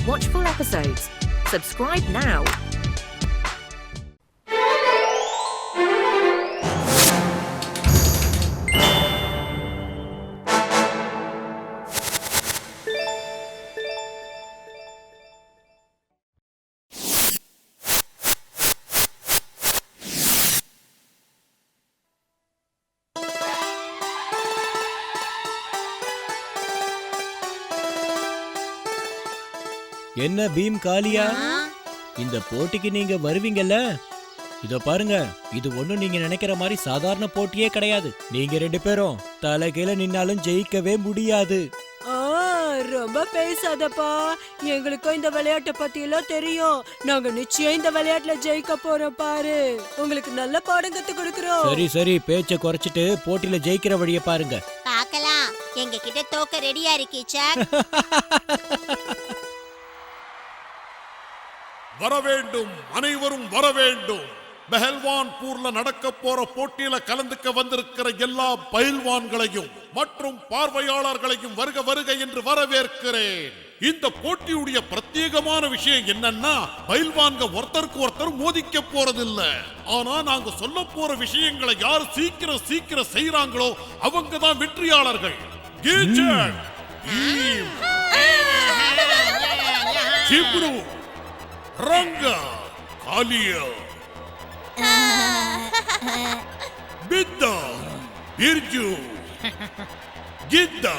Watch full episodes. Subscribe now. என்ன beam காலியா, இந்த போட்டிக்கு நீங்க வருவீங்கல்ல? இத பாருங்க, இது ஒண்ணும் நீங்க நினைக்கிற மாதிரி சாதாரண போட்டியே கிடையாது. நீங்க 2 பேரும் தலைகீழ நின்னாலும் ஜெயிக்கவே முடியாது. ரொம்ப பேசாதப்பா, எங்களுக்கும் இந்த விளையாட்டை பத்தி எல்லாம் தெரியும். நாங்க நிச்சயம் இந்த விளையாட்டுல ஜெயிக்க போறோம் பாரு. உங்களுக்கு நல்ல பாடம் கத்து கொடுக்கறோம். சரி சரி, பேச்ச குறைச்சிட்டு போட்டியில ஜெயிக்கிற வழிய பாருங்க. பார்க்கலாம், எங்க கிட்ட தோக்க ரெடியா இருக்கீ சார். வர வேண்டும், அனைவரும் வர வேண்டும். பெஹல்வான்பூர்ல நடக்க போற போட்டியில கலந்துக்க வந்திருக்கிற எல்லா பயில்வான்களையும் மற்றும் பார்வையாளர்களையும் வருக வருக என்று வரவேற்கிறேன். இந்த போட்டியுடைய பிரத்யேகமான விஷயம் என்னன்னா, பயில்வான்க ஒருத்தருக்கு ஒருத்தர் மோதிக்க போறதில்ல. ஆனா நாங்க சொல்ல போற விஷயங்களை யார் சீக்கிரம் செய்யறாங்களோ அவங்க தான் வெற்றியாளர்கள். ரங்கா, காலியா, பித்தா, பிர்ஜு, கித்தா,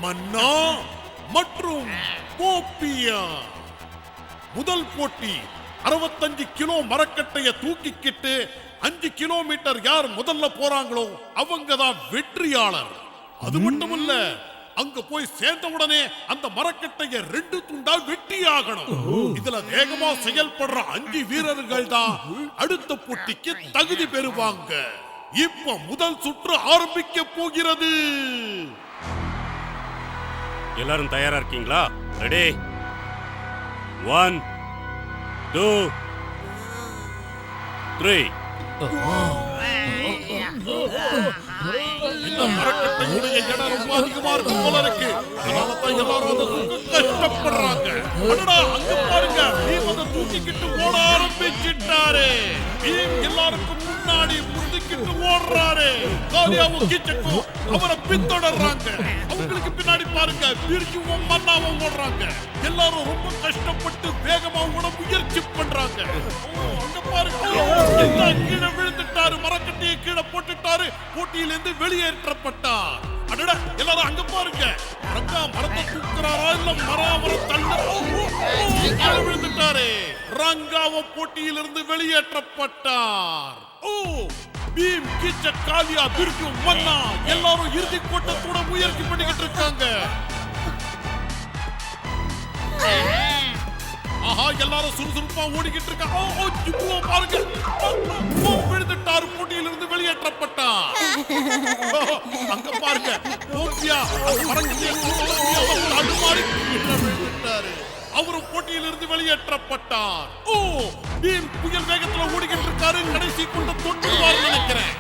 மன்னா மற்றும் போப்பியா. முதல் போட்டி 65 கிலோ மரக்கட்டைய தூக்கிக்கிட்டு 5 கிலோமீட்டர் யார் முதல்ல போறாங்களோ அவங்க தான் வெற்றியாளர். அது மட்டுமல்ல, அங்க போய் சேர்ந்த உடனே அந்த மரக்கட்டைய 2 துண்டா வெட்டி ஆகணும். இதுல வேகமா செயல்படுற 5 வீரர்கள் தான் அடுத்த போட்டிக்கு தகுதி பெறுவாங்க. இப்ப முதல் சுற்று ஆரம்பிக்க போகிறது. எல்லாரும் தயாரா இருக்கீங்களா? ரெடி? 1 2 3. இந்த மரக்கட்டையுடைய இடம் ரொம்ப அதிகமா இருக்கும் போல இருக்கு. அதனாலதான் எல்லாரும் அதை கஷ்டப்படுறாங்க. அங்க பாருங்க, பீம் அதை தூக்கிக்கிட்டு ஓட ஆரம்பிச்சிட்டாரு. பீம் எல்லாருக்கும் முன்னாடி முந்திக்கிட்டு ஓடுறாரு. காலியாவும் கீச்சக்கும் அவரை பின்தொடர்றாங்க. அவங்களுக்கு பின்னாடி பாருங்க, பிர்ஜுவும் மன்னாவும் ஓடுறாங்க. எல்லாரும் ரொம்ப கஷ்டப்பட்டு வேகமா ஓட முயற்சி பண்றாங்க. அங்க பாருங்க, எல்லாம் கீழே விழுந்துட்டாரு. மரக்கட்டையை கீழே போட்டுட்டாரு. போட்டியிலிருந்து வெளியேற்றப்பட்டார். அடடா, எல்லாரும் அங்க பாருங்க, ரங்கா மரத்தை தூக்குறாரா இல்ல மரம் தள்ள விழுந்துட்டாரு. ரங்காவும் போட்டியிலிருந்து வெளியேற்றப்பட்டார். பீம், கீச்ச, காலியா, பிர்ஜு, மன்னா எல்லாரும் இறுதி கோட்டத்தோட முயற்சி பண்ணிக்கிட்டு இருக்காங்க. ஆஹா, எல்லாரும் சுறுசுறுப்பா ஓடிக்கிட்டு இருக்காங்க. பாருங்க, விழுந்துட்டாரு. போட்டியிலிருந்து வெளியேற்றப்பட்டார். அங்க பாருங்க, அவரும் போட்டியிலிருந்து வெளியேற்றப்பட்டார். பீம் புயல் வேகத்துல ஓடிக்கிட்டு இருக்காரு. கடைசி கொண்ட தொட்டுவார் நினைக்கிறேன்.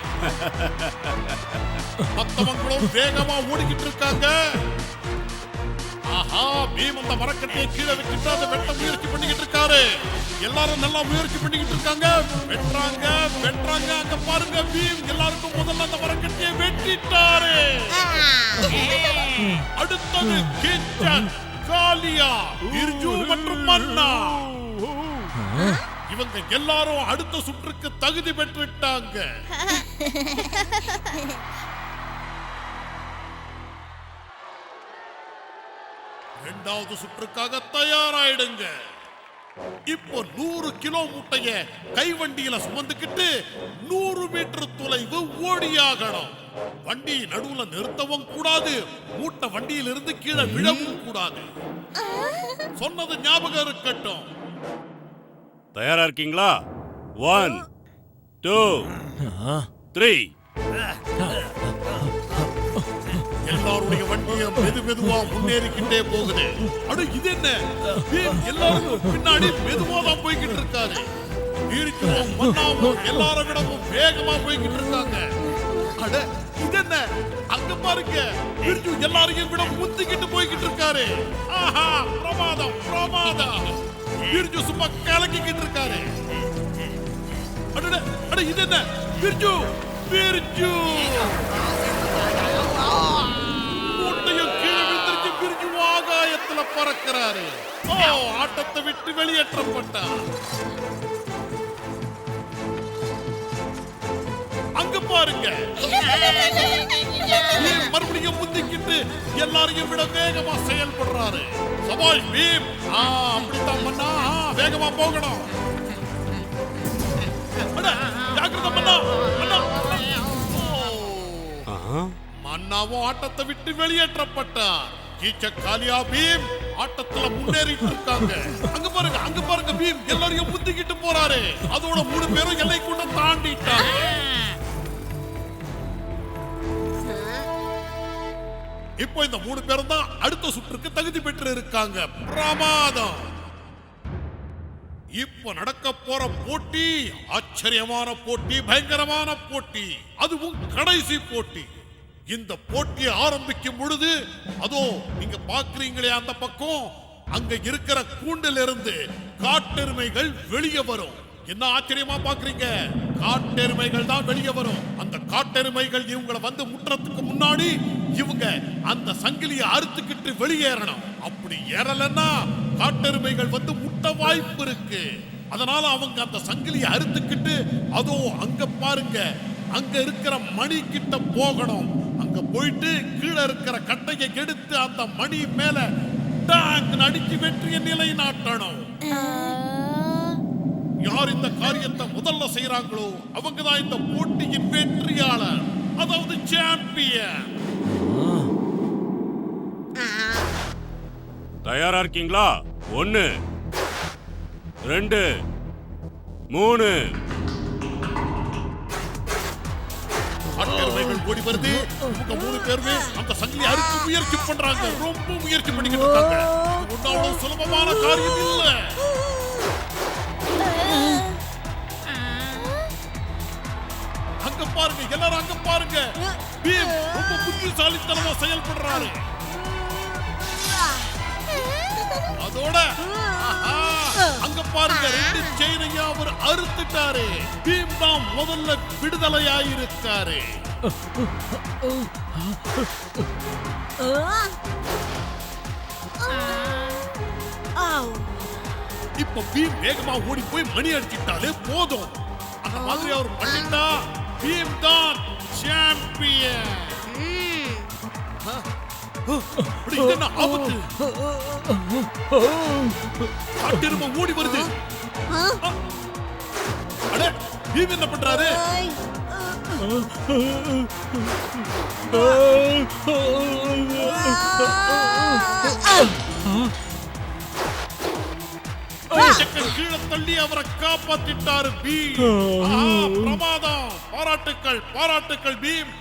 மத்தவங்களும் வேகமா ஓடிக்கிட்டு இருக்காங்க. ஆஹா, பீம் அந்த மரக்கட்டையை கீழே வச்சுட்டு அதை வெட்ட முயற்சி பண்ணிக்கிட்டு இருக்காரு. எல்லாரும் நல்லா முயற்சி பண்ணிக்கிட்டு இருக்காங்க. வெட்டுறாங்க. அங்க பாருங்க, பீம் எல்லாருக்கும் முதல்ல அந்த மரக்கட்டையை வெட்டிட்டாரு. அடுத்தது கிச்சன், காலியா, பிர்ஜு மற்றும் மன்னா. இவங்க எல்லாரும் அடுத்த சுற்றுக்கு தகுதி பெற்றுட்டாங்க. இரண்டாவது சுற்றுக்காக தயாராயிடுங்க. இப்போ 100 கிலோ மூட்டைய கைவண்டியில சுமந்துக்கிட்டு 100 மீட்டர் தொலைவு ஓடியாகணும். வண்டி நடுவுல நிறுத்தவும் கூடாது, மூட்டை வண்டியிலிருந்து கீழே விழவும் கூடாது. சொன்னது ஞாபகம் இருக்கட்டும். தயாரா இருக்கீங்களா? 1 2 3. எல்லாருடைய வண்டியும் மெதுவா முன்னேறிக்கிட்டே போகுது. அடு, இது என்ன? எல்லாரும் பின்னாடி மெதுவா தான் போய்கிட்டு இருக்காரு. பிர்ஜுவும் மன்னாவும் எல்லாரை விடவும் வேகமா போய்கிட்டு இருக்காங்க. அட, இது என்ன? அங்க பாருங்க, பிர்ஜு எல்லாரையும் விட முந்திக்கிட்டு போய்கிட்டு இருக்காரு. இருக்காரு. ஆஹா, பிரமாதம் பிரமாதம். பிர்ஜு சும்மா கலக்கிக்கிட்டு இருக்காரு. அடடே, அட இது என்ன? பிர்ஜு பிர்ஜு மூட்டையும் கீழே விழுந்துருச்சு. பிர்ஜு ஆகாயத்துல பறக்கிறாரு. ஓ, ஆட்டத்தை விட்டு வெளியேற்றப்பட்டார். அங்க பாருங்க, மறுபடியும் முந்திக்கிட்டு எல்லாரையும் விட வேகமா செயல்படுறாரு. சபாஷ் பீம். அப்படித்தான் மன்னா, வேகமா போகணும். ஜாக்கிரதை மன்னா, மன்னா. மன்னாவும் ஆட்டத்தை விட்டு வெளியேற்றப்பட்டார். கீச்சக் காலியா பீம் ஆட்டத்துல முன்னேறிட்டு இருக்காங்க. அங்க பாருங்க, அங்க பாருங்க, பீம் எல்லாரையும் முந்திக்கிட்டு போறாரு. அதோட 3 பேரும் எல்லை கூட தாண்டிட்டாங்க. இப்போ இந்த 3 பேரும் தான் அடுத்த சுற்றுக்கு தகுதி பெற்று இருக்காங்க. பிரமாதம். இப்போ நடக்க போற போட்டி ஆச்சரியமான போட்டி, பயங்கரமான போட்டி. அதுவும் கடைசி போட்டி. இந்த போட்டியை ஆரம்பிக்கும் பொழுது அதோ நீங்க பாக்குறீங்களே அந்த பக்கம், அங்க இருக்கிற கூண்டில் இருந்து காட்டெருமைகள் வெளியே வரும். என்ன ஆச்சரியமா பாக்குறீங்க? காட்டெருமைகள் தான் வெளியே வரும். அந்த காட்டெருமைகள் இவங்களை வந்து முற்றத்துக்கு முன்னாடி இவங்க அந்த சங்கிலியை அறுத்துக்கிட்டு வெளியேறணும். அப்படி ஏறலன்னா காட்டெருமைகள் வந்து முட்ட வாய்ப்பு இருக்கு. அதனால அவங்க அந்த சங்கிலியை அறுத்துக்கிட்டு அதோ அங்க பாருங்க, அங்க இருக்கிற மணி கிட்ட போகணும். அங்க போயிட்டு கீழே இருக்கிற கட்டையை எடுத்து அந்த மணி மேல டாங்னு அடிச்சு வெற்றியை நிலைநாட்டணும். யார் இந்த காரியத்தை முதல்ல செய்யறாங்களோ அவங்க தான் இந்த போட்டியின் வெற்றியாளர், அதாவது சாம்பியன். தயாரா இருக்கீங்களா? 1 2 3. காட்டெருமைகள் ஓடி வருது. இவங்க 3 பேருமே அந்த சங்கிலி அறுத்து முயற்சி பண்றாங்க. ரொம்ப முயற்சி பண்ணிக்கிட்டு இருக்காங்க. ஒன்னாவது சுலபமான காரியம் இல்ல. அங்க பாருங்க, எல்லாரும் அங்க பாருங்க. பீம் ரொம்ப புத்திசாலித்தனமா செயல்படுறாரு. அதோட அங்க பாருங்க, 2 செயினையும் அவர் அறுத்துட்டாரு. பீம் தான் முதல்ல விடுதலையாயிருக்காரு. இப்ப பீம் வேகமா ஓடி போய் மணி அடிச்சிட்டாலே போதும். அந்த மாதிரி அவர் பண்ணிட்டா பீம் தான் சாம்பியன். என்ன ஆபத்து? காட்டெருமை ஓடி வருது. அட, பீம் என்ன பண்றாரு? கீழே தள்ளி அவரை காப்பாத்திட்டாரு பீம். பிரமாதம். பாராட்டுக்கள் பாராட்டுக்கள் பீம்.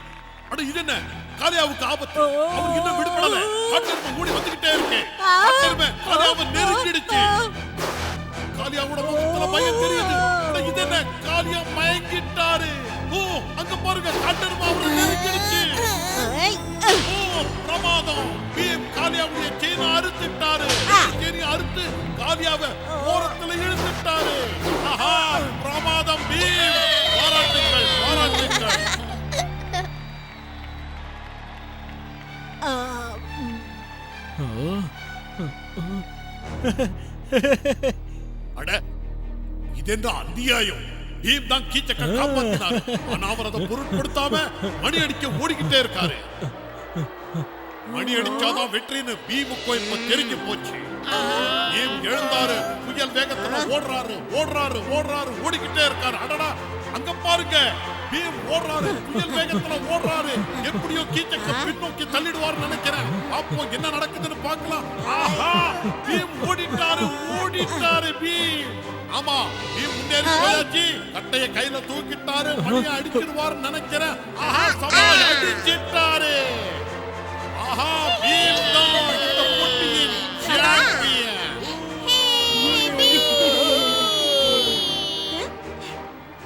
அட இது என்ன? காளியாவுக்கு ஆபத்து. அவர் இன்னும் விடுபடல. காட்டெருமை ஓடி வந்துகிட்டே இருக்கு. காட்டெருமை காளியாவை நெருங்கிடுச்சு. காளியாவோட முகத்துல பயம் தெரியுது. அட இது என்ன? காளியா மயங்கிட்டாரு. ஓ, அங்க பாருங்க, காட்டெருமை அவரை நெருங்கிடுச்சு. ஓ, பிரமாதம். பீம் காளியாவுடைய செயினை அறுத்துட்டாரு. செயினை அறுத்து காளியாவை ஓரத்துல இழுத்துட்டாரு. ஆஹா, பிரமாதம் பீம். பாராட்டுக்கள் பாராட்டுக்கள். அட, இது என்ன அநியாயம்? பீம் தான் கீச்சக்க காப்பாத்தினார். ஆனா அவர் அதை பொருட்படுத்தாம மணி அடிக்க ஓடிக்கிட்டே இருக்காரு. மணி அடிச்சாதான் வெற்றின்னு பீமுக்கு இப்ப தெரிஞ்சு போச்சு. பீம் எழுந்தாரு. புயல் வேகத்துல ஓடுறாரு ஓடுறாரு ஓடுறாரு ஓடிக்கிட்டே இருக்காரு. அடடா, அங்க பாருங்க, பீம் ஓடுறாரு, புயல் வேகத்துல ஓடுறாரு. எப்படியோ கீச்சக்க பின்னோக்கி தள்ளிடுவார்னு நினைக்கிறேன். அப்போ என்ன நடக்குதுன்னு பார்க்கலாம். ஆஹா, பீம் ஓடிட்டாரு ஓடிட்டாரு பீம். ஆமா, பீம் முன்னேறி போயாச்சு. கட்டைய கையில தூக்கிட்டாரு. மணியை அடிச்சிடுவார்னு நினைக்கிறேன். ஆஹா, சவால் அடிச்சிட்டாரு. ஆஹா, பீம் தான் இந்த போட்டியின் சாம்பியன்.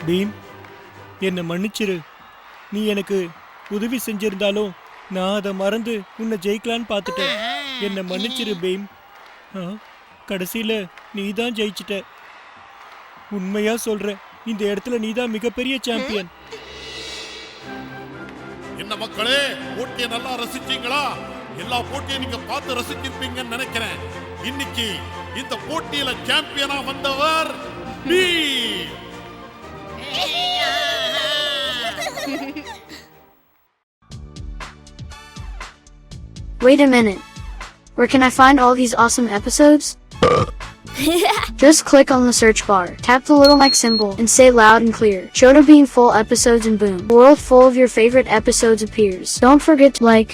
பீம், என்னை மன்னிச்சிரு. நீ எனக்கு உதவி செஞ்சிருந்தாலும் நான் அதை மறந்து உன்னை ஜெயிக்கலான்னு பார்த்துட்டேன். என்ன மன்னிச்சிரு பீம். கடைசியில நீ தான் ஜெயிச்சிட்ட. உண்மையா சொல்றேன், இந்த இடத்துல நீ தான் மிகப்பெரிய சாம்பியன். என்ன மக்களே, போட்டியை நல்லா ரசிச்சீங்களா? எல்லா போட்டியும் நீங்க பார்த்து ரசிச்சிருப்பீங்கன்னு நினைக்கிறேன். இன்னைக்கு இந்த போட்டியில சாம்பியனா வந்தவர் beam. Wait a minute. Where can I find all these awesome episodes? Just click on the search bar, tap the little mic symbol, and say loud and clear, Chota Beam full episodes, and boom, a world full of your favorite episodes appears. Don't forget to like,